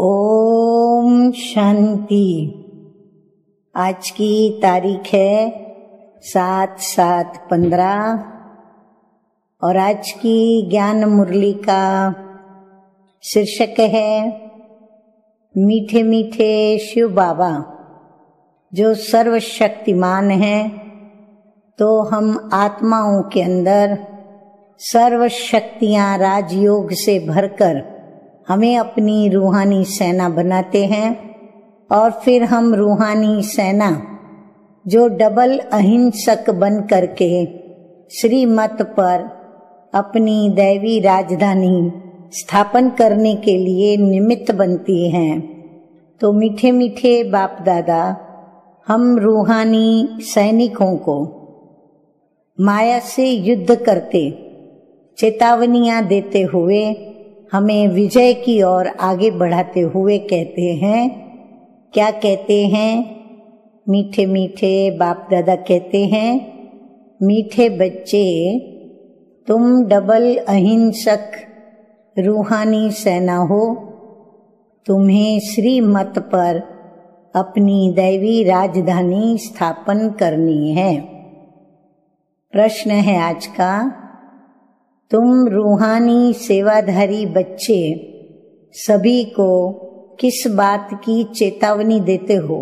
ओम शांति। आज की तारीख है 7/7/15 और आज की ज्ञान मुरली का शीर्षक है मीठे मीठे शिव बाबा जो सर्वशक्तिमान है। तो हम आत्माओं के अंदर सर्व शक्तियां राजयोग से भरकर हमें अपनी रूहानी सेना बनाते हैं और फिर हम रूहानी सेना जो डबल अहिंसक बन करके श्रीमत पर अपनी दैवी राजधानी स्थापन करने के लिए निमित्त बनती हैं। तो मीठे मीठे बाप दादा हम रूहानी सैनिकों को माया से युद्ध करते चेतावनियां देते हुए हमें विजय की ओर आगे बढ़ाते हुए कहते हैं। क्या कहते हैं? मीठे मीठे बाप दादा कहते हैं, मीठे बच्चे तुम डबल अहिंसक रूहानी सेना हो। तुम्हें श्रीमत पर अपनी दैवी राजधानी स्थापन करनी है। प्रश्न है आज का, तुम रूहानी सेवाधारी बच्चे सभी को किस बात की चेतावनी देते हो?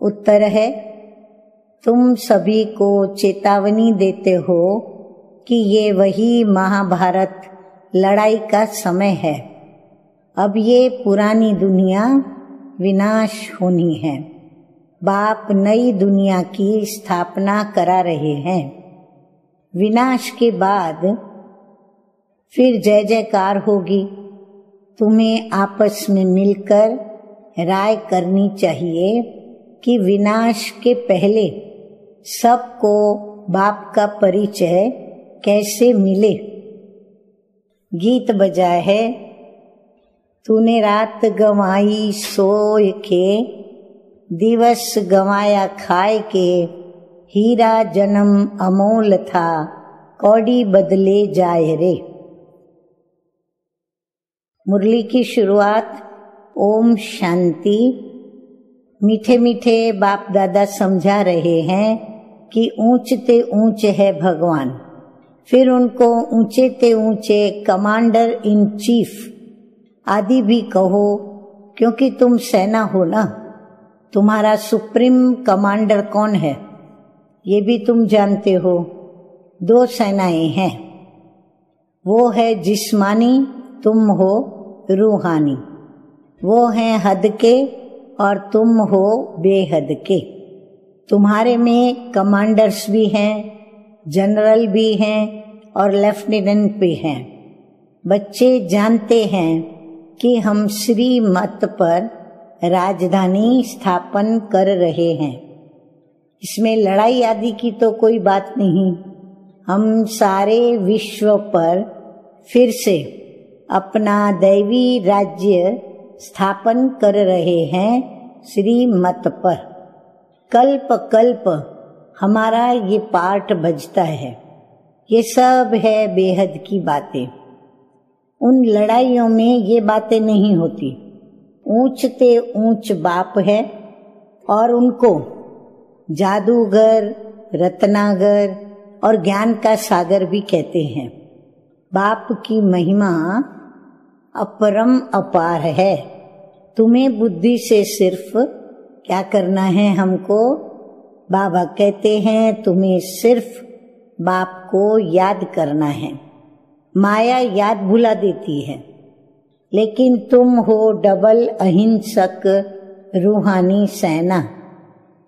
उत्तर है, तुम सभी को चेतावनी देते हो कि ये वही महाभारत लड़ाई का समय है। अब ये पुरानी दुनिया विनाश होनी है। बाप नई दुनिया की स्थापना करा रहे हैं। विनाश के बाद फिर जय जयकार होगी। तुम्हें आपस में मिलकर राय करनी चाहिए कि विनाश के पहले सबको बाप का परिचय कैसे मिले। गीत बजा है, तूने रात गंवाई सोए के, दिवस गंवाया खाए के, हीरा जन्म अमोल था, कौड़ी बदले जाए रे। मुरली की शुरुआत ओम शांति। मीठे मीठे बाप दादा समझा रहे हैं कि ऊंचते ऊंच है भगवान। फिर उनको ऊंचे ते ऊंचे कमांडर इन चीफ आदि भी कहो, क्योंकि तुम सेना हो ना। तुम्हारा सुप्रीम कमांडर कौन है ये भी तुम जानते हो। 2 सेनाएं हैं, वो है जिस्मानी, तुम हो रूहानी। वो हैं हद के और तुम हो बेहद के। तुम्हारे में कमांडर्स भी हैं, जनरल भी हैं और लेफ्टिनेंट भी हैं। बच्चे जानते हैं कि हम श्रीमत पर राजधानी स्थापन कर रहे हैं। इसमें लड़ाई आदि की तो कोई बात नहीं। हम सारे विश्व पर फिर से अपना दैवी राज्य स्थापन कर रहे हैं श्रीमत पर। कल्प कल्प हमारा ये पार्ट बजता है। ये सब है बेहद की बातें। उन लड़ाइयों में ये बातें नहीं होती। ऊंचते ऊंच बाप है और उनको जादूगर, रत्नागर और ज्ञान का सागर भी कहते हैं। बाप की महिमा अपरम अपार है। तुम्हें बुद्धि से सिर्फ क्या करना है हमको? बाबा कहते हैं तुम्हें सिर्फ बाप को याद करना है। माया याद भुला देती है, लेकिन तुम हो डबल अहिंसक रूहानी सेना।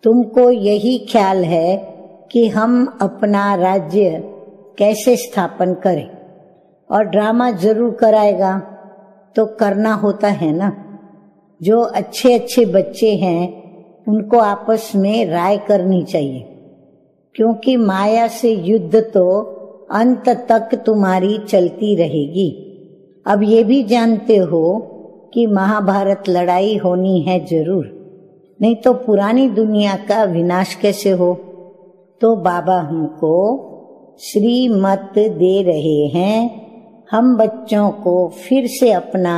तुमको यही ख्याल है कि हम अपना राज्य कैसे स्थापन करें, और ड्रामा जरूर कराएगा तो करना होता है ना। जो अच्छे अच्छे बच्चे हैं उनको आपस में राय करनी चाहिए, क्योंकि माया से युद्ध तो अंत तक तुम्हारी चलती रहेगी। अब ये भी जानते हो कि महाभारत लड़ाई होनी है जरूर, नहीं तो पुरानी दुनिया का विनाश कैसे हो। तो बाबा हमको श्रीमत दे रहे हैं। हम बच्चों को फिर से अपना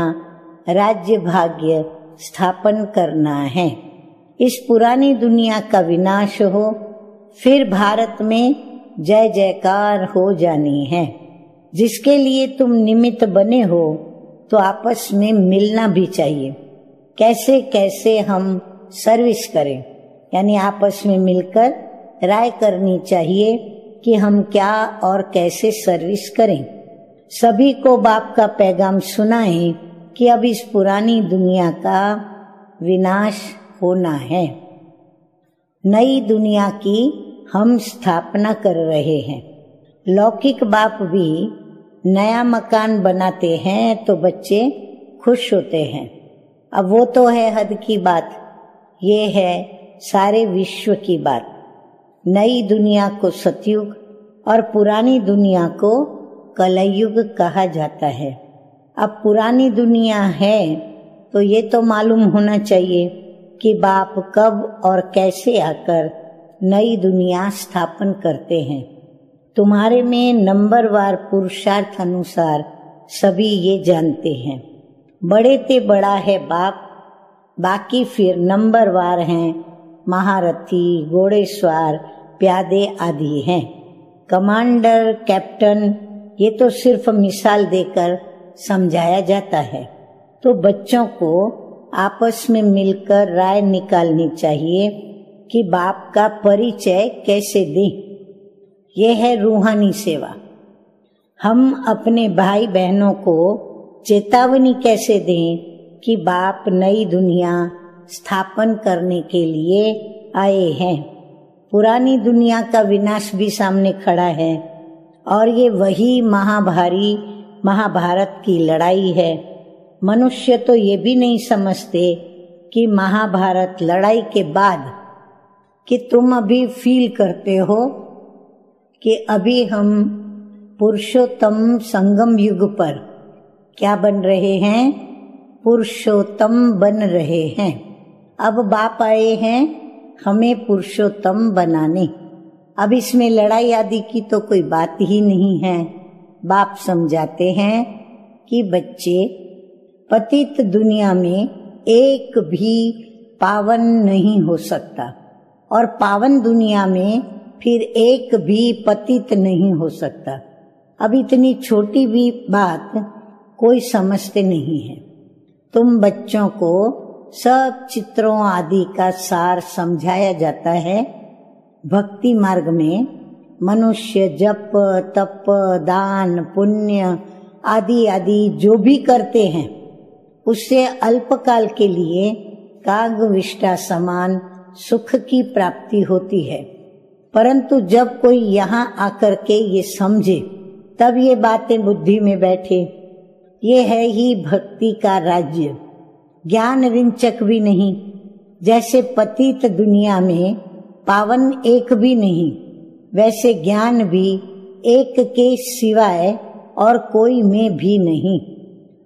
राज्य भाग्य स्थापन करना है। इस पुरानी दुनिया का विनाश हो, फिर भारत में जय जयकार हो जानी है। जिसके लिए तुम निमित्त बने हो तो आपस में मिलना भी चाहिए। कैसे कैसे हम सर्विस करें, यानी आपस में मिलकर राय करनी चाहिए कि हम क्या और कैसे सर्विस करें। सभी को बाप का पैगाम सुनाएं कि अब इस पुरानी दुनिया का विनाश होना है। नई दुनिया की हम स्थापना कर रहे हैं। लौकिक बाप भी नया मकान बनाते हैं तो बच्चे खुश होते हैं। अब वो तो है हद की बात, ये है सारे विश्व की बात। नई दुनिया को सतयुग और पुरानी दुनिया को कलयुग कहा जाता है। अब पुरानी दुनिया है तो ये तो मालूम होना चाहिए कि बाप कब और कैसे आकर नई दुनिया स्थापन करते हैं। तुम्हारे में नंबरवार पुरुषार्थ अनुसार सभी ये जानते हैं। बड़े ते बड़ा है बाप, बाकी फिर नंबरवार हैं महारथी, घोड़ेसवार, प्यादे आदि हैं। कमांडर, कैप्टन, ये तो सिर्फ मिसाल देकर समझाया जाता है। तो बच्चों को आपस में मिलकर राय निकालनी चाहिए कि बाप का परिचय कैसे दें। यह है रूहानी सेवा। हम अपने भाई बहनों को चेतावनी कैसे दें कि बाप नई दुनिया स्थापन करने के लिए आए हैं। पुरानी दुनिया का विनाश भी सामने खड़ा है और ये वही महाभारत की लड़ाई है। मनुष्य तो ये भी नहीं समझते कि महाभारत लड़ाई के बाद कि तुम अभी फील करते हो कि अभी हम पुरुषोत्तम संगम युग पर क्या बन रहे हैं, पुरुषोत्तम बन रहे हैं। अब बाप आए हैं हमें पुरुषोत्तम बनाने। अब इसमें लड़ाई आदि की तो कोई बात ही नहीं है। बाप समझाते हैं कि बच्चे, पतित दुनिया में एक भी पावन नहीं हो सकता और पावन दुनिया में फिर एक भी पतित नहीं हो सकता। अब इतनी छोटी भी बात कोई समझते नहीं है। तुम बच्चों को सब चित्रों आदि का सार समझाया जाता है। भक्ति मार्ग में मनुष्य जप, तप, दान, पुण्य आदि आदि जो भी करते हैं उससे अल्पकाल के लिए कागविष्टा समान सुख की प्राप्ति होती है। परंतु जब कोई यहाँ आकर के ये समझे तब ये बातें बुद्धि में बैठे। ये है ही भक्ति का राज्य। ज्ञान रिंचक भी नहीं। जैसे पतित दुनिया में पावन एक भी नहीं, वैसे ज्ञान भी एक के सिवाय और कोई में भी नहीं।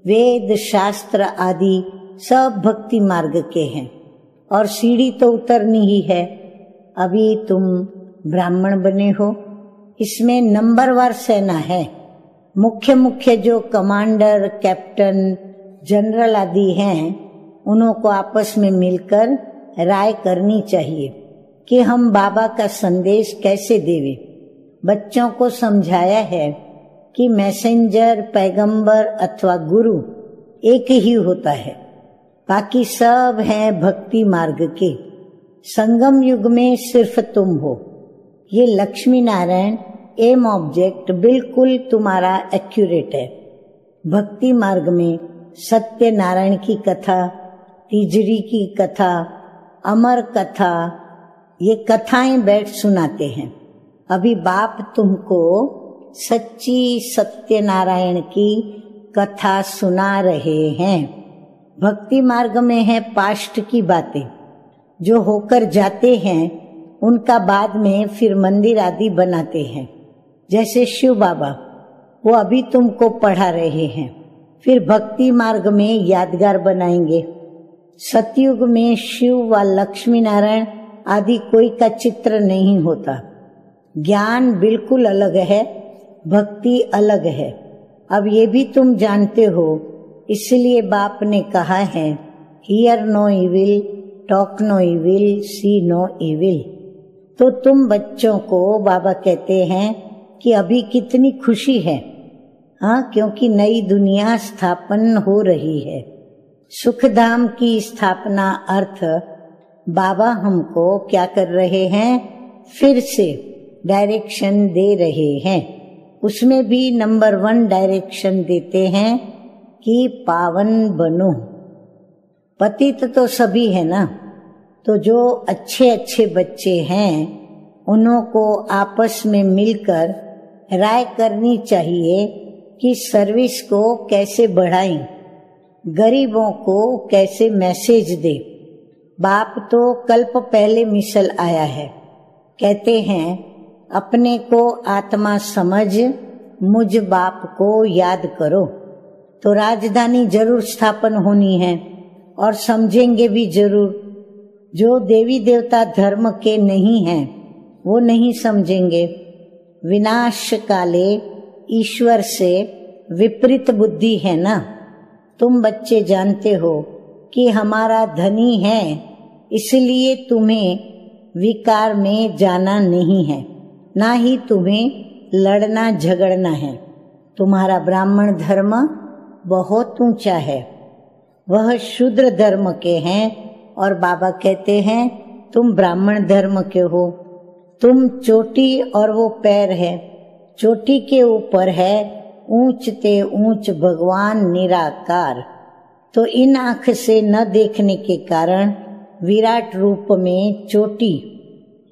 वेद शास्त्र आदि सब भक्ति मार्ग के हैं और सीढ़ी तो उतरनी ही है। अभी तुम ब्राह्मण बने हो, इसमें नंबरवार सेना है। मुख्य जो कमांडर, कैप्टन, जनरल आदि हैं उनको आपस में मिलकर राय करनी चाहिए कि हम बाबा का संदेश कैसे देवें। बच्चों को समझाया है कि मैसेंजर, पैगंबर अथवा गुरु एक ही होता है, बाकी सब हैं भक्ति मार्ग के। संगम युग में सिर्फ तुम हो। ये लक्ष्मी नारायण एम ऑब्जेक्ट बिल्कुल तुम्हारा एक्यूरेट है। भक्ति मार्ग में सत्य नारायण की कथा, तीजरी की कथा, अमर कथा, ये कथाएं बैठ सुनाते हैं। अभी बाप तुमको सच्ची सत्य नारायण की कथा सुना रहे हैं। भक्ति मार्ग में है पास्ट की बातें जो होकर जाते हैं, उनका बाद में फिर मंदिर आदि बनाते हैं। जैसे शिव बाबा, वो अभी तुमको पढ़ा रहे हैं। फिर भक्ति मार्ग में यादगार बनाएंगे। सतयुग में शिव व लक्ष्मी नारायण आदि कोई का चित्र नहीं होता। ज्ञान बिल्कुल अलग है, भक्ति अलग है। अब ये भी तुम जानते हो इसलिए बाप ने कहा है, hear no evil, talk no evil, see no evil. तो तुम बच्चों को बाबा कहते हैं कि अभी कितनी खुशी है, हाँ, क्योंकि नई दुनिया स्थापन हो रही है। सुखधाम की स्थापना अर्थ बाबा हमको क्या कर रहे हैं, फिर से डायरेक्शन दे रहे हैं। उसमें भी नंबर 1 डायरेक्शन देते हैं कि पावन बनो। पतित तो सभी है ना, तो जो अच्छे अच्छे बच्चे हैं उन्हों को आपस में मिलकर राय करनी चाहिए कि सर्विस को कैसे बढ़ाएं, गरीबों को कैसे मैसेज दे। बाप तो कल्प पहले मिसल आया है, कहते हैं अपने को आत्मा समझ मुझ बाप को याद करो। तो राजधानी जरूर स्थापन होनी है और समझेंगे भी जरूर। जो देवी देवता धर्म के नहीं हैं वो नहीं समझेंगे। विनाश काले ईश्वर से विपरीत बुद्धि है ना। तुम बच्चे जानते हो कि हमारा धनी है, इसलिए तुम्हें विकार में जाना नहीं है, ना ही तुम्हें लड़ना झगड़ना है। तुम्हारा ब्राह्मण धर्म बहुत ऊंचा है, वह शूद्र धर्म के हैं और बाबा कहते हैं तुम ब्राह्मण धर्म के हो। तुम चोटी और वो पैर है, चोटी के ऊपर है ऊंच ते ऊंच भगवान निराकार। तो इन आंख से न देखने के कारण विराट रूप में चोटी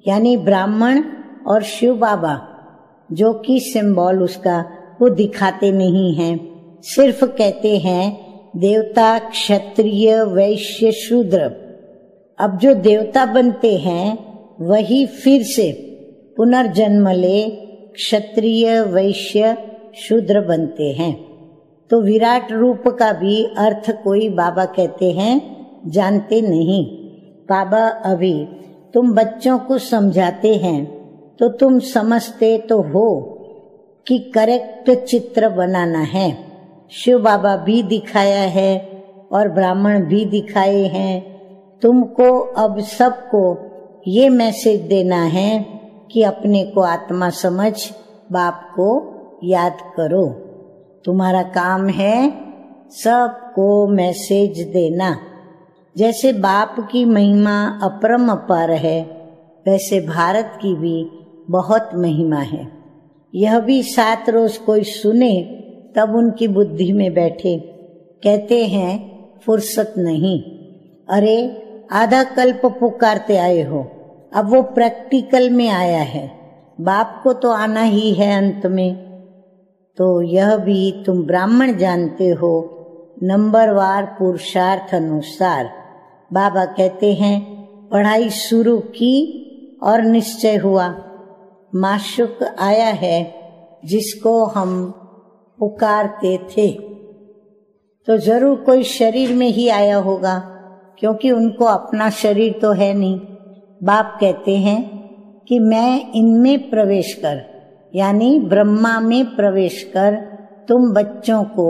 यानी ब्राह्मण और शिव बाबा जो कि सिंबल उसका वो दिखाते नहीं हैं, सिर्फ कहते हैं देवता क्षत्रिय वैश्य शूद्र। अब जो देवता बनते हैं वही फिर से पुनर्जन्म ले क्षत्रिय वैश्य शूद्र बनते हैं। तो विराट रूप का भी अर्थ कोई बाबा कहते हैं जानते नहीं। बाबा अभी तुम बच्चों को समझाते हैं तो तुम समझते तो हो कि करेक्ट चित्र बनाना है। शिव बाबा भी दिखाया है और ब्राह्मण भी दिखाए हैं। तुमको अब सबको ये मैसेज देना है कि अपने को आत्मा समझ बाप को याद करो। तुम्हारा काम है सबको मैसेज देना। जैसे बाप की महिमा अपरंपार है, वैसे भारत की भी बहुत महिमा है। यह भी 7 रोज कोई सुने तब उनकी बुद्धि में बैठे। कहते हैं फुर्सत नहीं। अरे आधा कल्प पुकारते आए हो, अब वो प्रैक्टिकल में आया है। बाप को तो आना ही है अंत में। तो यह भी तुम ब्राह्मण जानते हो, नंबरवार पुरुषार्थ अनुसार। बाबा कहते हैं पढ़ाई शुरू की और निश्चय हुआ माशुक आया है जिसको हम पुकारते थे। तो जरूर कोई शरीर में ही आया होगा, क्योंकि उनको अपना शरीर तो है नहीं। बाप कहते हैं कि मैं इनमें प्रवेश कर यानी ब्रह्मा में प्रवेश कर तुम बच्चों को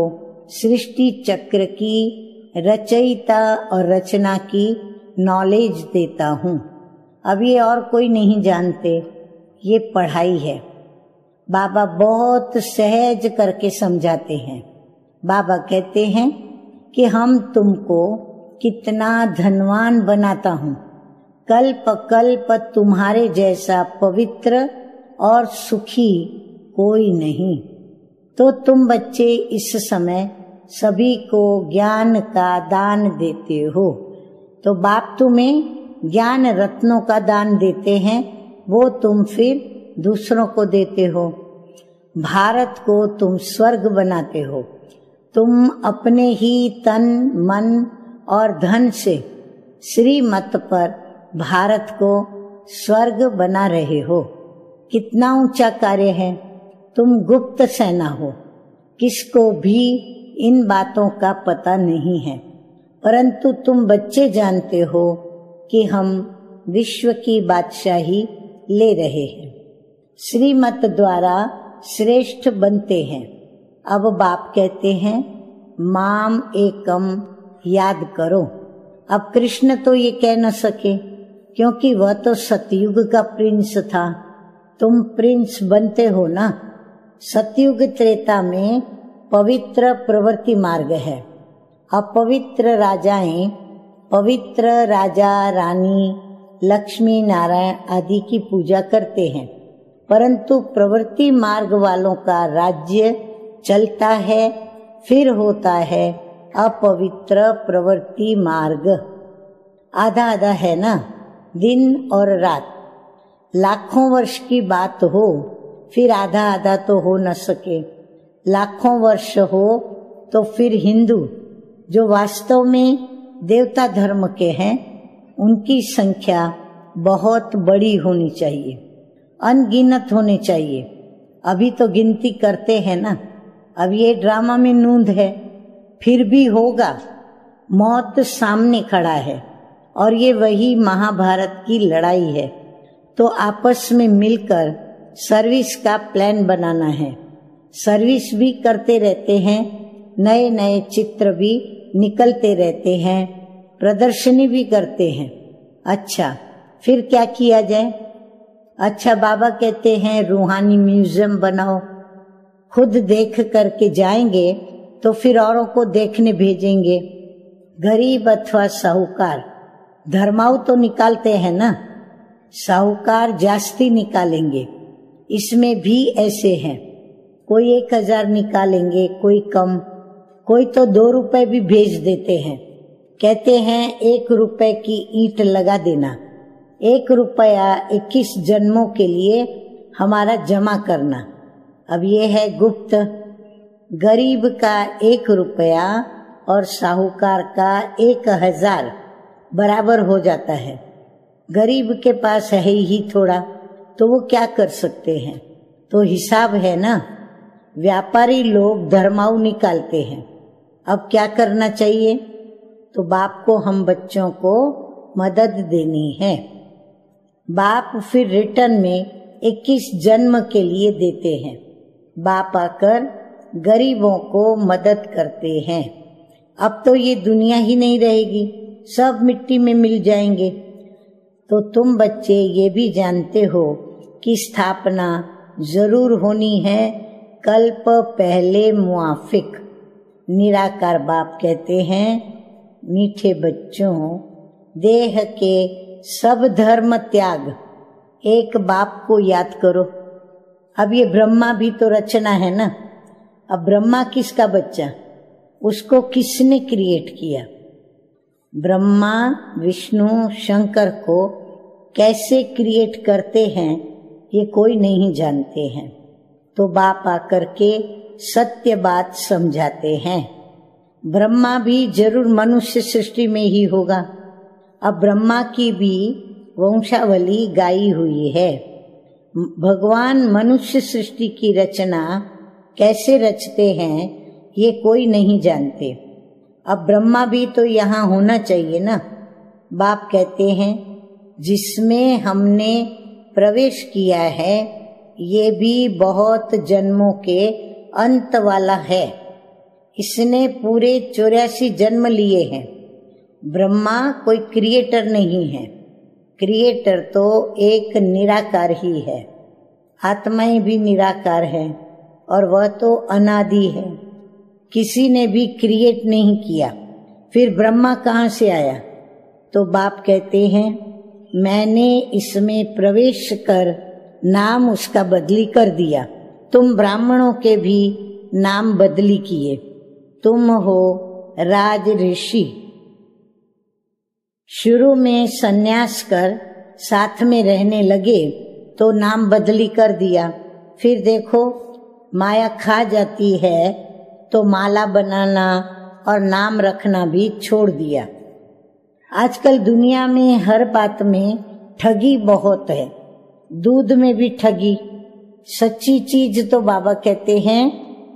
सृष्टि चक्र की रचयिता और रचना की नॉलेज देता हूँ। अब ये और कोई नहीं जानते, ये पढ़ाई है। बाबा बहुत सहज करके समझाते हैं। बाबा कहते हैं कि हम तुमको कितना धनवान बनाता हूँ। कल्प कल्प तुम्हारे जैसा पवित्र और सुखी कोई नहीं। तो तुम बच्चे इस समय सभी को ज्ञान का दान देते हो। तो बाप तुम्हें ज्ञान रत्नों का दान देते हैं, वो तुम फिर दूसरों को देते हो। भारत को तुम स्वर्ग बनाते हो। तुम अपने ही तन मन और धन से श्रीमत पर भारत को स्वर्ग बना रहे हो। कितना ऊंचा कार्य है। तुम गुप्त सेना हो, किसको भी इन बातों का पता नहीं है, परंतु तुम बच्चे जानते हो कि हम विश्व की बादशाही ले रहे हैं। श्रीमत द्वारा श्रेष्ठ बनते हैं। अब बाप कहते हैं माम एकम याद करो। अब कृष्ण तो ये कह न सके क्योंकि वह तो सतयुग का प्रिंस था। तुम प्रिंस बनते हो ना। सतयुग त्रेता में पवित्र प्रवृत्ति मार्ग है। अपवित्र राजाएं पवित्र राजा रानी लक्ष्मी नारायण आदि की पूजा करते हैं, परंतु प्रवृत्ति मार्ग वालों का राज्य चलता है, फिर होता है अपवित्र प्रवृत्ति मार्ग। आधा आधा है ना, दिन और रात। लाखों वर्ष की बात हो फिर आधा आधा तो हो न सके। लाखों वर्ष हो तो फिर हिंदू जो वास्तव में देवता धर्म के हैं उनकी संख्या बहुत बड़ी होनी चाहिए, अनगिनत होने चाहिए। अभी तो गिनती करते हैं ना। अब ये ड्रामा में नूंद है, फिर भी होगा। मौत सामने खड़ा है और ये वही महाभारत की लड़ाई है। तो आपस में मिलकर सर्विस का प्लान बनाना है। सर्विस भी करते रहते हैं, नए नए चित्र भी निकलते रहते हैं, प्रदर्शनी भी करते हैं। अच्छा, फिर क्या किया जाए? अच्छा, बाबा कहते हैं रूहानी म्यूजियम बनाओ। खुद देख करके जाएंगे तो फिर औरों को देखने भेजेंगे। गरीब अथवा साहूकार धर्माऊ तो निकालते हैं ना, साहूकार जास्ती निकालेंगे। इसमें भी ऐसे हैं, कोई 1000 निकालेंगे, कोई कम, कोई तो 2 रुपए भी भेज देते हैं। कहते हैं 1 रुपए की ईंट लगा देना, 1 रुपया 21 जन्मों के लिए हमारा जमा करना। अब ये है गुप्त। गरीब का 1 रुपया और साहूकार का 1000 बराबर हो जाता है। गरीब के पास है ही थोड़ा, तो वो क्या कर सकते हैं? तो हिसाब है ना। व्यापारी लोग धर्माऊ निकालते हैं। अब क्या करना चाहिए? तो बाप को हम बच्चों को मदद देनी है। बाप फिर रिटर्न में 21 जन्म के लिए देते हैं। बाप आकर गरीबों को मदद करते हैं। अब तो ये दुनिया ही नहीं रहेगी, सब मिट्टी में मिल जाएंगे। तो तुम बच्चे ये भी जानते हो कि स्थापना जरूर होनी है कल्प पहले मुआफिक। निराकार बाप कहते हैं, मीठे बच्चों, देह के सब धर्म त्याग, एक बाप को याद करो। अब ये ब्रह्मा भी तो रचना है ना। अब ब्रह्मा किसका बच्चा? उसको किसने क्रिएट किया? ब्रह्मा विष्णु शंकर को कैसे क्रिएट करते हैं ये कोई नहीं जानते हैं। तो बाप आकर के सत्य बात समझाते हैं। ब्रह्मा भी जरूर मनुष्य सृष्टि में ही होगा। अब ब्रह्मा की भी वंशावली गाई हुई है। भगवान मनुष्य सृष्टि की रचना कैसे रचते हैं ये कोई नहीं जानते। अब ब्रह्मा भी तो यहाँ होना चाहिए ना। बाप कहते हैं जिसमें हमने प्रवेश किया है ये भी बहुत जन्मों के अंत वाला है। इसने पूरे 84 जन्म लिए हैं। ब्रह्मा कोई क्रिएटर नहीं है। क्रिएटर तो एक निराकार ही है। आत्माएं भी निराकार है और वह तो अनादि है, किसी ने भी क्रिएट नहीं किया। फिर ब्रह्मा कहाँ से आया? तो बाप कहते हैं मैंने इसमें प्रवेश कर नाम उसका बदली कर दिया। तुम ब्राह्मणों के भी नाम बदली किए। तुम हो राज ऋषि। शुरू में सन्यास कर साथ में रहने लगे तो नाम बदली कर दिया। फिर देखो माया खा जाती है तो माला बनाना और नाम रखना भी छोड़ दिया। आजकल दुनिया में हर बात में ठगी बहुत है। दूध में भी ठगी। सच्ची चीज तो बाबा कहते हैं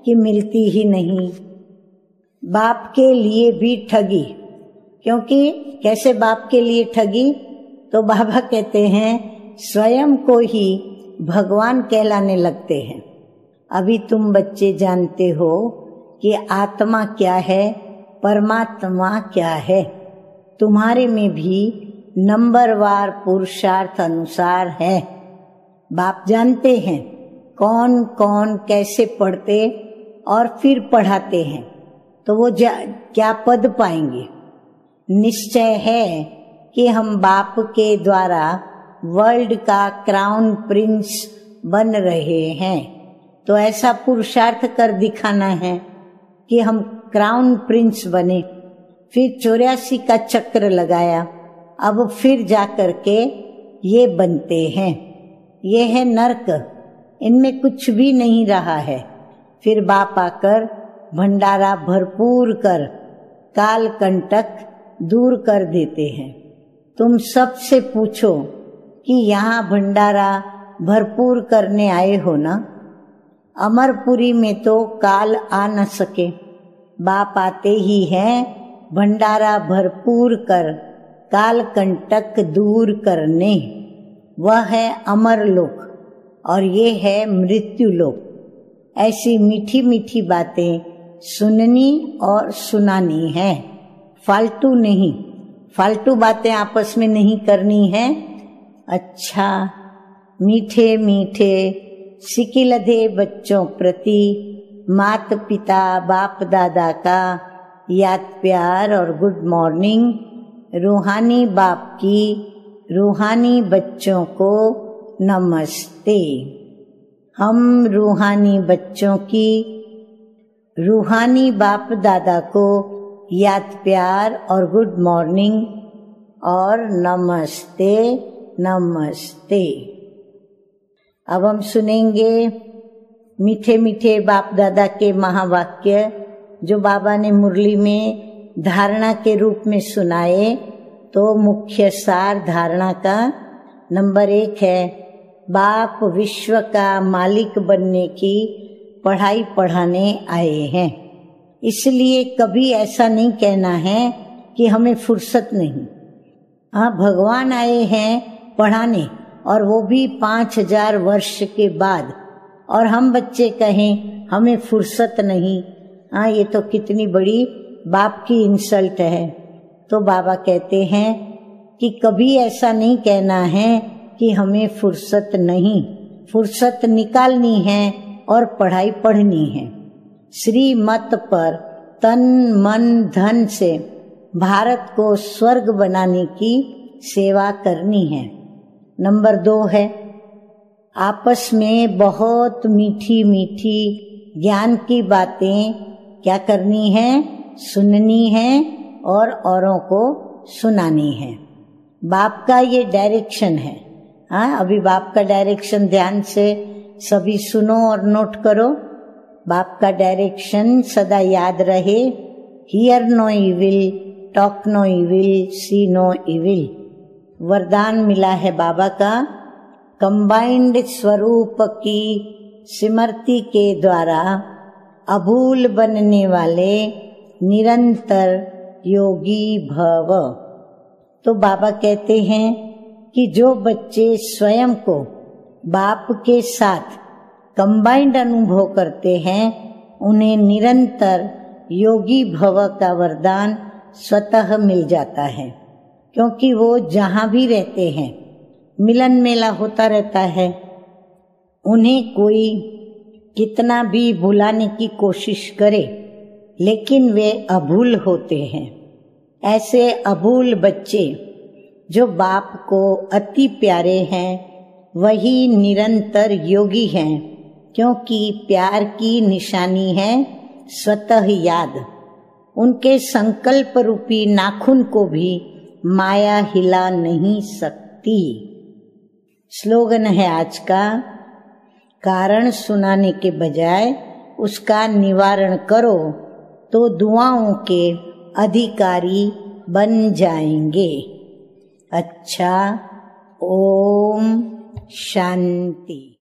कि मिलती ही नहीं। बाप के लिए भी ठगी। क्योंकि कैसे बाप के लिए ठगी? तो बाबा कहते हैं स्वयं को ही भगवान कहलाने लगते हैं। अभी तुम बच्चे जानते हो कि आत्मा क्या है, परमात्मा क्या है। तुम्हारे में भी नंबरवार पुरुषार्थ अनुसार है। बाप जानते हैं कौन कौन कैसे पढ़ते और फिर पढ़ाते हैं, तो वो क्या पद पाएंगे। निश्चय है कि हम बाप के द्वारा वर्ल्ड का क्राउन प्रिंस बन रहे हैं, तो ऐसा पुरुषार्थ कर दिखाना है कि हम क्राउन प्रिंस बने। फिर 84 का चक्र लगाया, अब फिर जाकर के ये बनते हैं। ये है नरक, इनमें कुछ भी नहीं रहा है। फिर बाप आकर भंडारा भरपूर कर काल कंटक दूर कर देते हैं। तुम सबसे पूछो कि यहाँ भंडारा भरपूर करने आए हो ना। अमरपुरी में तो काल आ न सके, बाप आते ही हैं भंडारा भरपूर कर काल कंटक दूर करने। वह है अमर लोक और ये है मृत्यु लोक। ऐसी मीठी मीठी बातें सुननी और सुनानी है, फालतू नहीं। फालतू बातें आपस में नहीं करनी है। अच्छा, मीठे मीठे सिकिलधे बच्चों प्रति माता पिता बाप दादा का याद प्यार और गुड मॉर्निंग। रूहानी बाप की रूहानी बच्चों को नमस्ते। हम रूहानी बच्चों की रूहानी बाप दादा को याद प्यार और गुड मॉर्निंग और नमस्ते नमस्ते। अब हम सुनेंगे मीठे मीठे बाप दादा के महावाक्य जो बाबा ने मुरली में धारणा के रूप में सुनाए। तो मुख्य सार धारणा का नंबर 1 है, बाप विश्व का मालिक बनने की पढ़ाई पढ़ाने आए हैं। इसलिए कभी ऐसा नहीं कहना है कि हमें फुर्सत नहीं। हाँ, भगवान आए हैं पढ़ाने, और वो भी 5000 वर्ष के बाद, और हम बच्चे कहें हमें फुर्सत नहीं। हाँ, ये तो कितनी बड़ी बाप की इंसल्ट है। तो बाबा कहते हैं कि कभी ऐसा नहीं कहना है कि हमें फुर्सत नहीं। फुर्सत निकालनी है और पढ़ाई पढ़नी है। श्रीमत पर तन मन धन से भारत को स्वर्ग बनाने की सेवा करनी है। नंबर 2 है, आपस में बहुत मीठी मीठी ज्ञान की बातें क्या करनी है, सुननी है और औरों को सुनानी है। बाप का ये डायरेक्शन है। हाँ, अभी बाप का डायरेक्शन ध्यान से सभी सुनो और नोट करो। बाप का डायरेक्शन सदा याद रहे, hear no evil, talk no evil, see no evil. वरदान मिला है बाबा का, कंबाइंड स्वरूप की स्मृति के द्वारा अभूल बनने वाले निरंतर योगी भव। तो बाबा कहते हैं कि जो बच्चे स्वयं को बाप के साथ कंबाइंड अनुभव करते हैं, उन्हें निरंतर योगी भव का वरदान स्वतः मिल जाता है। क्योंकि वो जहाँ भी रहते हैं मिलन मेला होता रहता है। उन्हें कोई कितना भी भुलाने की कोशिश करे, लेकिन वे अभूल होते हैं। ऐसे अभूल बच्चे जो बाप को अति प्यारे हैं, वही निरंतर योगी हैं। क्योंकि प्यार की निशानी है स्वतः याद। उनके संकल्प रूपी नाखून को भी माया हिला नहीं सकती। स्लोगन है आज का, कारण सुनाने के बजाय उसका निवारण करो तो दुआओं के अधिकारी बन जाएंगे। अच्छा, ओम शांति।